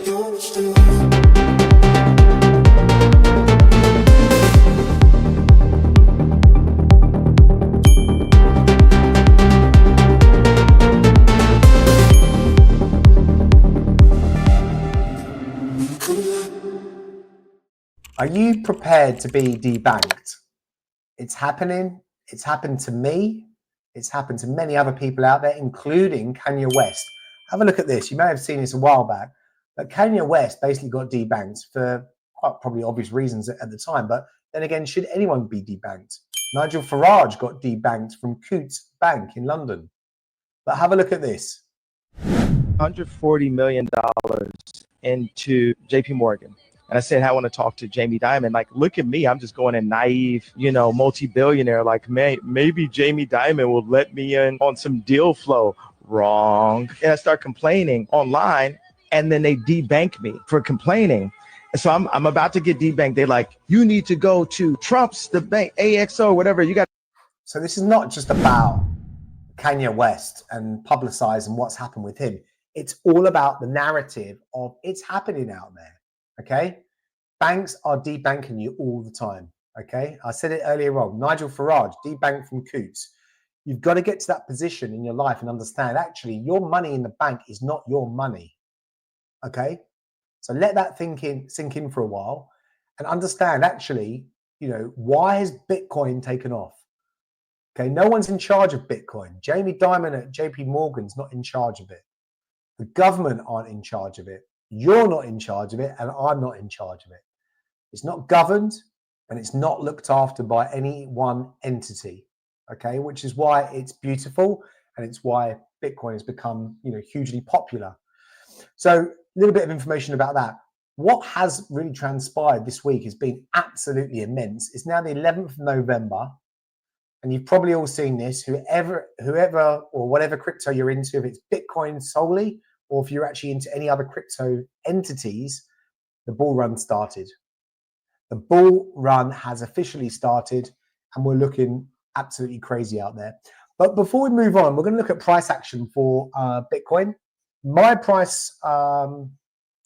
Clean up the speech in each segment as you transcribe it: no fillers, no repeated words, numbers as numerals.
Are you prepared to be debanked? It's happening. It's happened to me. It's happened to many other people out there, including Kanye West. Have a look at this. You may have seen this a while back, but Kanye West basically got debanked for quite probably obvious reasons at the time. But then again, should anyone be debanked? Nigel Farage got debanked from Coutts Bank in London. But have a look at this. $140 million into JP Morgan. And I said, I want to talk to Jamie Dimon. Like, look at me. I'm just going in naive, multi-billionaire. Like, maybe Jamie Dimon will let me in on some deal flow. Wrong. And I start complaining online, and then they debank me for complaining. And so I'm about to get debanked. They're like, you need to go to Trump's, the bank, AXO, whatever. You got. So this is not just about Kanye West and publicizing what's happened with him. It's all about the narrative of it's happening out there. Okay, banks are debanking you all the time. Okay, I said it earlier on. Nigel Farage debanked from Coutts. You've got to get to that position in your life and understand actually your money in the bank is not your money. Okay, so let that sink in for a while and understand actually, why has Bitcoin taken off? Okay, no one's in charge of Bitcoin. Jamie Dimon at JP Morgan's not in charge of it. The government aren't in charge of it. You're not in charge of it, and I'm not in charge of it. It's not governed, and it's not looked after by any one entity, okay? Which is why it's beautiful, and it's why Bitcoin has become, hugely popular. So a little bit of information about that. What has really transpired this week has been absolutely immense. It's now the 11th of November, and you've probably all seen this. Whoever or whatever crypto you're into, if it's Bitcoin solely, or if you're actually into any other crypto entities, the bull run started. The bull run has officially started, and we're looking absolutely crazy out there. But before we move on, we're going to look at price action for Bitcoin. My price on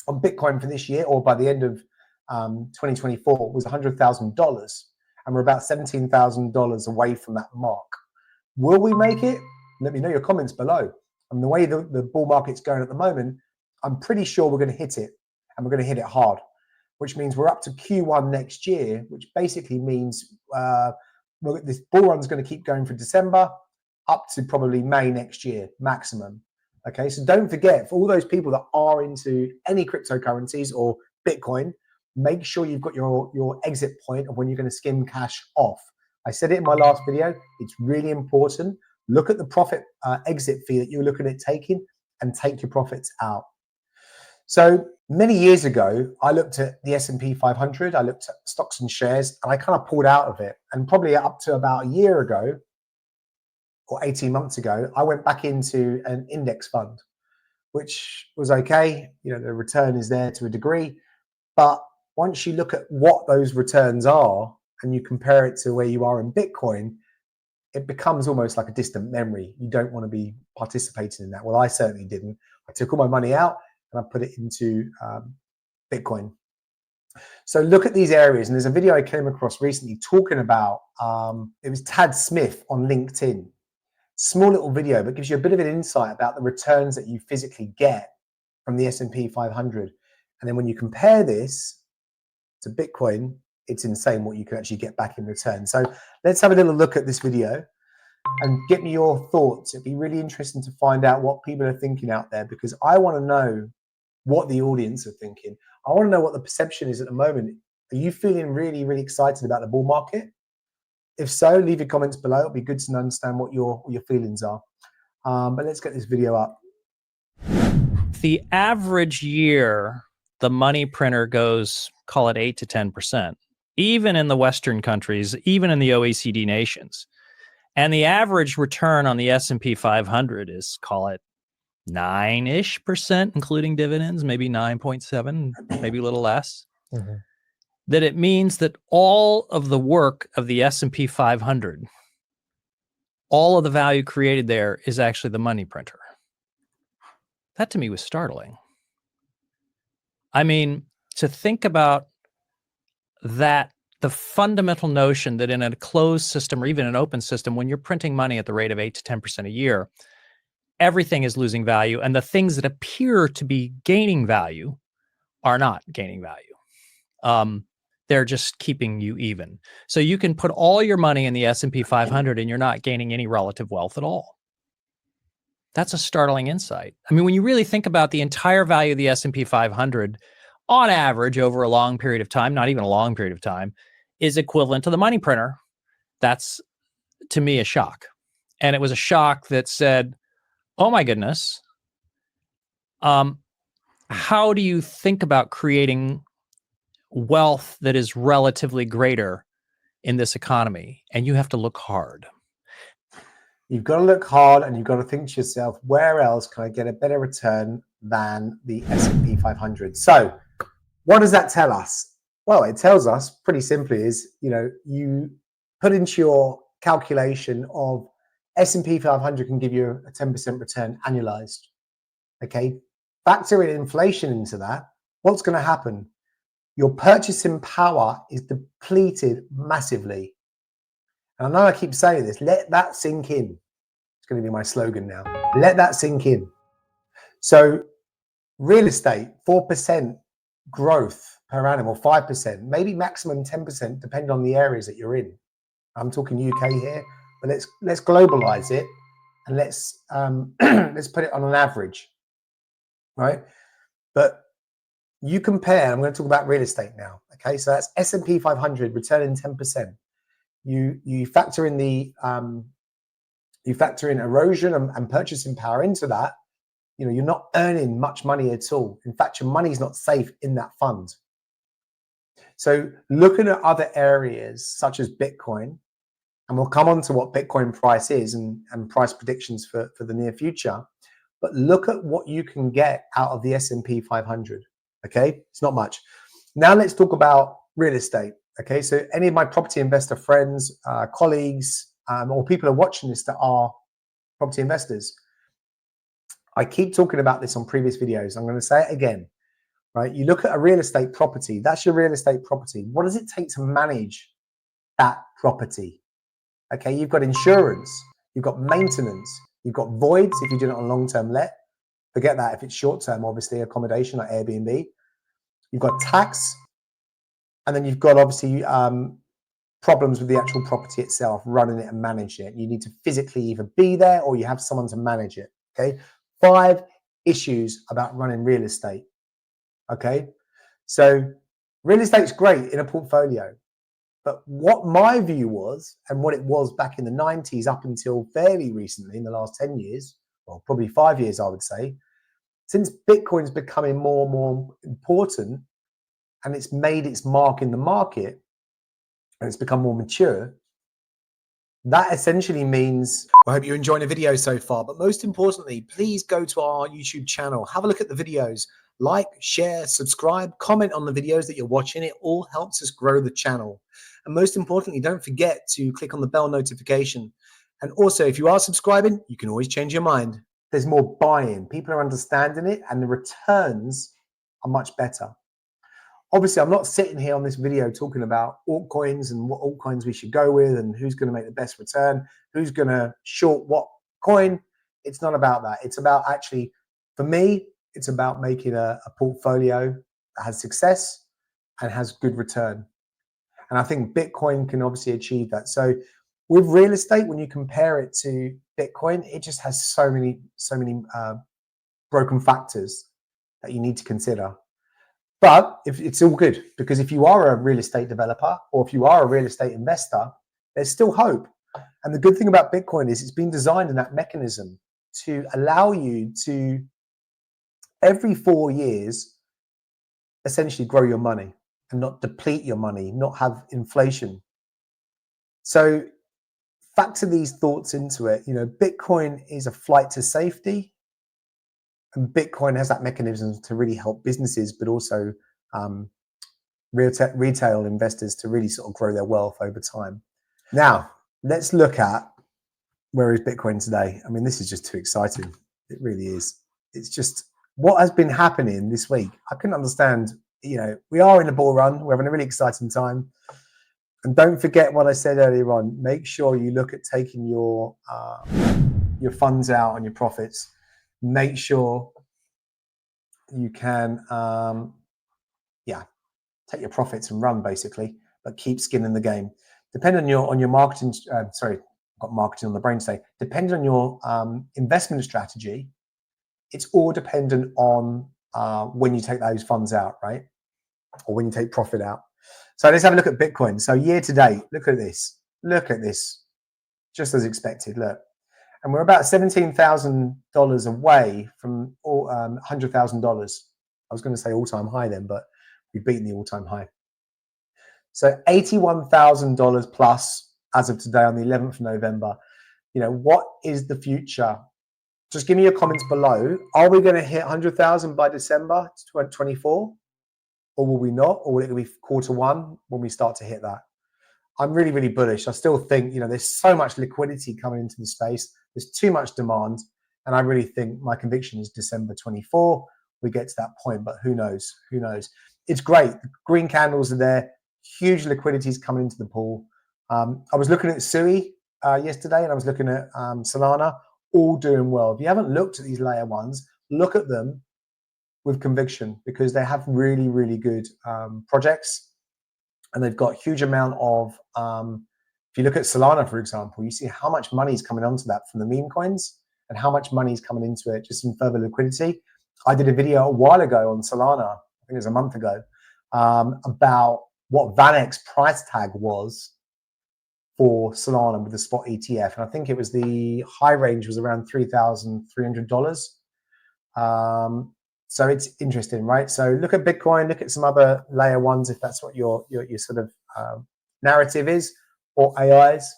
Bitcoin for this year, or by the end of 2024, was $100,000, and we're about $17,000 away from that mark. Will we make it? Let me know your comments below. And the way the bull market's going at the moment, I'm pretty sure we're going to hit it, and we're going to hit it hard, which means we're up to Q1 next year, which basically means this bull run's going to keep going for December up to probably May next year, maximum. Okay, so don't forget, for all those people that are into any cryptocurrencies or Bitcoin, make sure you've got your exit point of when you're going to skim cash off. I said it in my last video. It's really important. Look at the profit exit fee that you're looking at taking and take your profits out. So many years ago, I looked at the S&P 500. I looked at stocks and shares, and I kind of pulled out of it. And probably up to about a year ago or 18 months ago, I went back into an index fund, which was okay. The return is there to a degree. But once you look at what those returns are and you compare it to where you are in Bitcoin, it becomes almost like a distant memory. You don't want to be participating in that. Well, I certainly didn't. I took all my money out and I put it into Bitcoin. So look at these areas. And there's a video I came across recently talking about, it was Tad Smith on LinkedIn. Small little video, but gives you a bit of an insight about the returns that you physically get from the S&P 500. And then when you compare this to Bitcoin, it's insane what you can actually get back in return. So let's have a little look at this video and get me your thoughts. It'd be really interesting to find out what people are thinking out there, because I want to know what the audience are thinking. I want to know what the perception is at the moment. Are you feeling really, really excited about the bull market? If so, leave your comments below. It'll be good to understand what your feelings are. But let's get this video up. The average year, the money printer goes, call it 8 to 10%, even in the Western countries, even in the OECD nations. And the average return on the S&P 500 is, call it 9-ish%, including dividends, maybe 9.7, maybe a little less. Mm-hmm. That it means that all of the work of the S&P 500, all of the value created there is actually the money printer. That to me was startling. I mean, to think about that, the fundamental notion that in a closed system or even an open system, when you're printing money at the rate of 8 to 10% a year, everything is losing value. And the things that appear to be gaining value are not gaining value. They're just keeping you even. So you can put all your money in the S&P 500 and you're not gaining any relative wealth at all. That's a startling insight. I mean, when you really think about the entire value of the S&P 500 on average over a long period of time, not even a long period of time, is equivalent to the money printer. That's, to me, a shock. And it was a shock that said, oh my goodness, how do you think about creating wealth that is relatively greater in this economy? And you have to look hard. You've got to look hard, and you've got to think to yourself, where else can I get a better return than the S&P 500? So what does that tell us? Well, it tells us pretty simply is, you put into your calculation of S&P 500 can give you a 10% return annualized. Okay. Factor in inflation into that. What's going to happen? Your purchasing power is depleted massively. And I know I keep saying this, let that sink in. It's going to be my slogan now. Let that sink in. So real estate, 4% growth per annum, or 5%, maybe maximum 10%, depending on the areas that you're in. I'm talking UK here, but let's globalize it, and let's let's put it on an average, right? But you compare, I'm going to talk about real estate now. Okay, so that's S&P 500 returning 10%. You factor in the erosion and purchasing power into that. You're not earning much money at all. In fact, your money is not safe in that fund. So looking at other areas such as Bitcoin, and we'll come on to what Bitcoin price is and price predictions for the near future, but look at what you can get out of the S&P 500. Okay, it's not much. Now let's talk about real estate. Okay, so any of my property investor friends, colleagues, or people who are watching this that are property investors, I keep talking about this on previous videos. I'm going to say it again, right? You look at a real estate property, that's your real estate property. What does it take to manage that property? Okay, you've got insurance, you've got maintenance, you've got voids if you do it on long-term let. Forget that if it's short-term, obviously, accommodation like Airbnb. You've got tax, and then you've got obviously problems with the actual property itself, running it and managing it. You need to physically either be there or you have someone to manage it. Okay, 5 issues about running real estate. Okay, so real estate's great in a portfolio, but what my view was, and what it was back in the 90s up until fairly recently, in the last 10 years, well, probably 5 years, I would say, since Bitcoin's becoming more and more important and it's made its mark in the market and it's become more mature, that essentially means, I hope you're enjoying the video so far, but most importantly, please go to our YouTube channel, have a look at the videos, like, share, subscribe, comment on the videos that you're watching. It all helps us grow the channel. And most importantly, don't forget to click on the bell notification. And also, if you are subscribing, you can always change your mind. There's more buy-in. People are understanding it and the returns are much better. Obviously, I'm not sitting here on this video talking about altcoins and what altcoins we should go with and who's going to make the best return, who's going to short what coin. It's not about that. It's about actually, for me, it's about making a portfolio that has success and has good return. And I think Bitcoin can obviously achieve that. So with real estate, when you compare it to Bitcoin, it just has so many broken factors that you need to consider. But if it's all good, because if you are a real estate developer or if you are a real estate investor, there's still hope. And the good thing about Bitcoin is it's been designed in that mechanism to allow you to, every 4 years, essentially grow your money and not deplete your money, not have inflation. So factor these thoughts into it. Bitcoin is a flight to safety. And Bitcoin has that mechanism to really help businesses, but also retail investors to really sort of grow their wealth over time. Now, let's look at where is Bitcoin today. I mean, this is just too exciting. It really is. It's just what has been happening this week, I couldn't understand. You know, we are in a bull run. We're having a really exciting time. And don't forget what I said earlier on. Make sure you look at taking your funds out on your profits. Make sure you can, take your profits and run basically, but keep skin in the game. Depending on your marketing. Sorry, got marketing on the brain today. Depending on your investment strategy, it's all dependent on when you take those funds out, right? Or when you take profit out. So let's have a look at Bitcoin. So year to date, look at this. Look at this. Just as expected, look. And we're about $17,000 away from $100,000. I was going to say all-time high then, but we've beaten the all-time high. So $81,000 plus as of today on the 11th of November. You know, what is the future? Just give me your comments below. Are we going to hit 100,000 by December 2024? Or will we not? Or will it be Q1 when we start to hit that? I'm really, really bullish. I still think, you know, there's so much liquidity coming into the space. There's too much demand. And I really think my conviction is December 24, we get to that point, but who knows? Who knows? It's great. The green candles are there. Huge liquidity is coming into the pool. I was looking at SUI yesterday, and I was looking at Solana, all doing well. If you haven't looked at these layer ones, look at them with conviction, because they have really, really good projects, and they've got a huge amount of, if you look at Solana, for example, you see how much money is coming onto that from the meme coins and how much money is coming into it just in further liquidity. I did a video a while ago on Solana, I think it was a month ago, about what VanEck's price tag was for Solana with the spot ETF. And I think it was the high range was around $3,300. So it's interesting, right? So look at Bitcoin, look at some other layer ones if that's what your sort of narrative is, or AIs.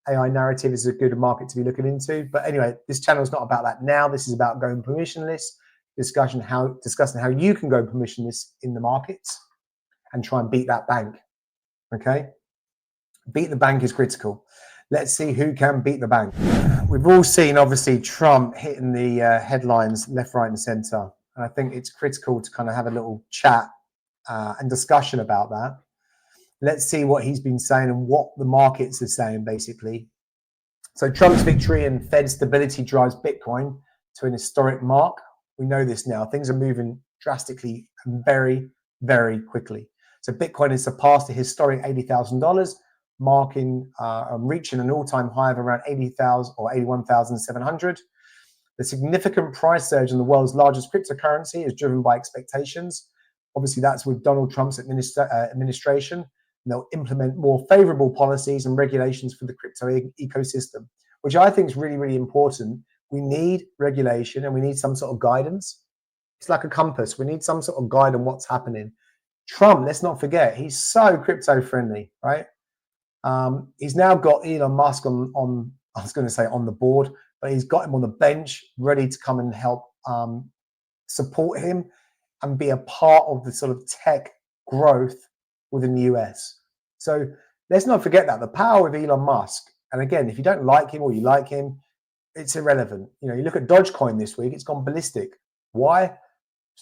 AI narrative is a good market to be looking into. But anyway, this channel is not about that now. This is about going permissionless, discussing how you can go permissionless in the markets and try and beat that bank. Okay, beat the bank is critical. Let's see who can beat the bank. We've all seen, obviously, Trump hitting the headlines left, right, and center. And I think it's critical to kind of have a little chat and discussion about that. Let's see what he's been saying and what the markets are saying, basically. So Trump's victory and Fed stability drives Bitcoin to an historic mark. We know this now. Things are moving drastically and very, very quickly. So Bitcoin has surpassed the historic $80,000, marking reaching an all-time high of around 80,000 or 81,700. The significant price surge in the world's largest cryptocurrency is driven by expectations. Obviously, that's with Donald Trump's administration. They'll implement more favorable policies and regulations for the crypto ecosystem, which I think is really, really important. We need regulation and we need some sort of guidance. It's like a compass. We need some sort of guide on what's happening. Trump, let's not forget, he's so crypto friendly, right? He's now got Elon Musk on I was going to say on the board, but he's got him on the bench ready to come and help support him and be a part of the sort of tech growth within the US. So let's not forget that the power of Elon Musk. And again, if you don't like him or you like him, it's irrelevant. You know, you look at Dogecoin this week, it's gone ballistic. Why?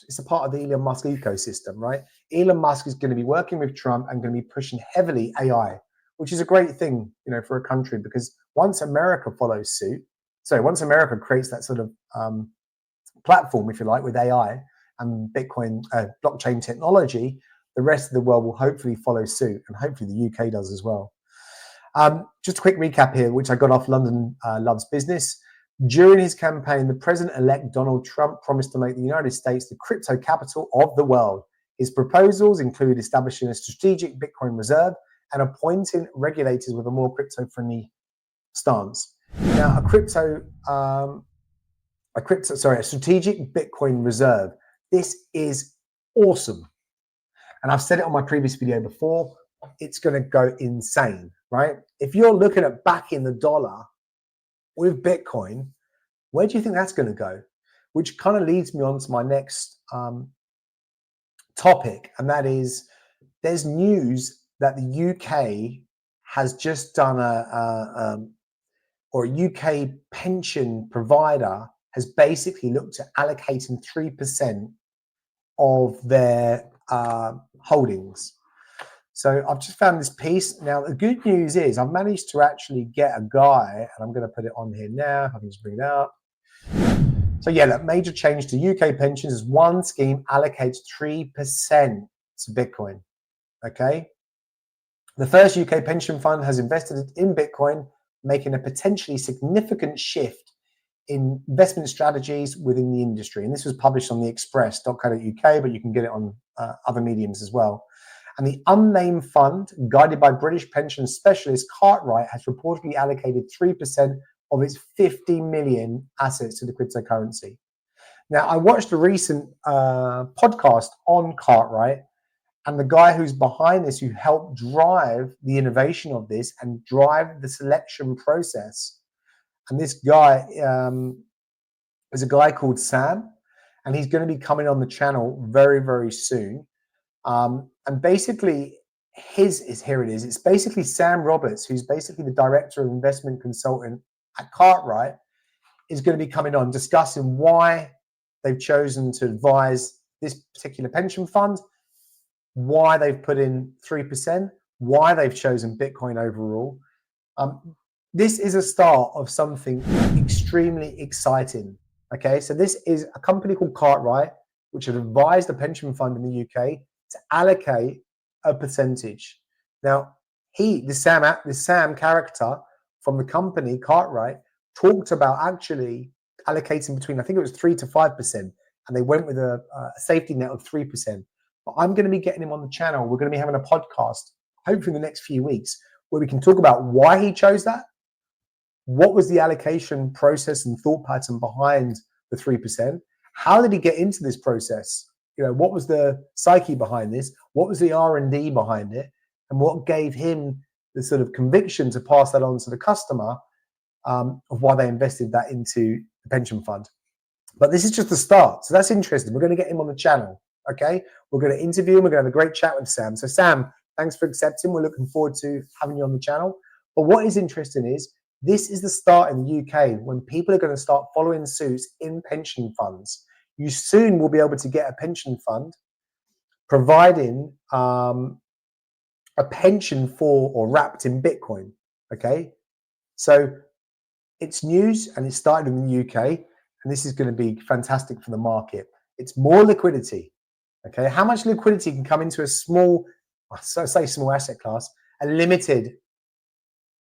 It's a part of the Elon Musk ecosystem, right? Elon Musk is going to be working with Trump and going to be pushing heavily AI, which is a great thing, you know, for a country, because once America follows suit, so once America creates that sort of platform, if you like, with AI and Bitcoin blockchain technology, the rest of the world will hopefully follow suit, and hopefully the UK does as well. Just a quick recap here, which I got off London Loves Business. During his campaign, the president-elect Donald Trump promised to make the United States the crypto capital of the world. His proposals include establishing a strategic Bitcoin reserve and appointing regulators with a more crypto-friendly stance. Now, a strategic Bitcoin reserve. This is awesome. And I've said it on my previous video before, it's going to go insane, right? If you're looking at backing the dollar with Bitcoin, where do you think that's going to go? Which kind of leads me on to my next topic, and that is there's news that the UK has just done a UK pension provider has basically looked at allocating 3% of their holdings. So I've just found this piece. Now, the good news is I've managed to actually get a guy, and I'm going to put it on here now. I can just bring it up. So yeah, that major change to UK pensions is one scheme allocates 3% to Bitcoin. Okay. The first UK pension fund has invested in Bitcoin, making a potentially significant shift in investment strategies within the industry. And this was published on the express.co.uk, but you can get it on other mediums as well. And the unnamed fund, guided by British pension specialist Cartwright, has reportedly allocated 3% of its 50 million assets to the cryptocurrency. Now, I watched a recent podcast on Cartwright, and the guy who's behind this, who helped drive the innovation of this and drive the selection process. And this guy is a guy called Sam, and he's going to be coming on the channel very, very soon. And basically, here it is. It's basically Sam Roberts, who's basically the director of investment consultant at Cartwright, is going to be coming on discussing why they've chosen to advise this particular pension fund, why they've put in 3%, why they've chosen Bitcoin overall. This is a start of something extremely exciting. Okay, so this is a company called Cartwright, which had advised a pension fund in the UK to allocate a percentage. Now, this Sam character from the company Cartwright talked about actually allocating between, I think it was 3 to 5%, and they went with a safety net of 3%. But I'm going to be getting him on the channel. We're going to be having a podcast, hopefully in the next few weeks, where we can talk about why he chose that, what was the allocation process and thought pattern behind the 3%, how did he get into this process? You know, what was the psyche behind this? What was the R&D behind it? And what gave him the sort of conviction to pass that on to the customer of why they invested that into the pension fund? But this is just the start. So that's interesting. We're going to get him on the channel. Okay. We're going to interview him. We're going to have a great chat with Sam. So Sam, thanks for accepting. We're looking forward to having you on the channel. But what is interesting is this is the start in the UK when people are going to start following suits in pension funds. You soon will be able to get a pension fund providing a pension for or wrapped in Bitcoin. Okay, so it's news and it started in the UK, and this is going to be fantastic for the market. It's more liquidity. Okay, how much liquidity can come into a small asset class, a limited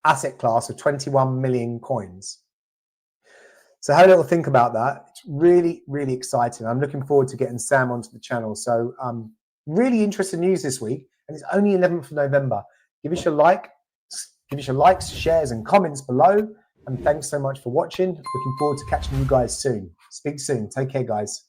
asset class of 21 million coins? So have a little think about that. It's really, really exciting. I'm looking forward to getting Sam onto the channel. So really interesting news this week, and it's only 11th of November. Give us your likes, shares, and comments below. And thanks so much for watching. Looking forward to catching you guys soon. Speak soon. Take care, guys.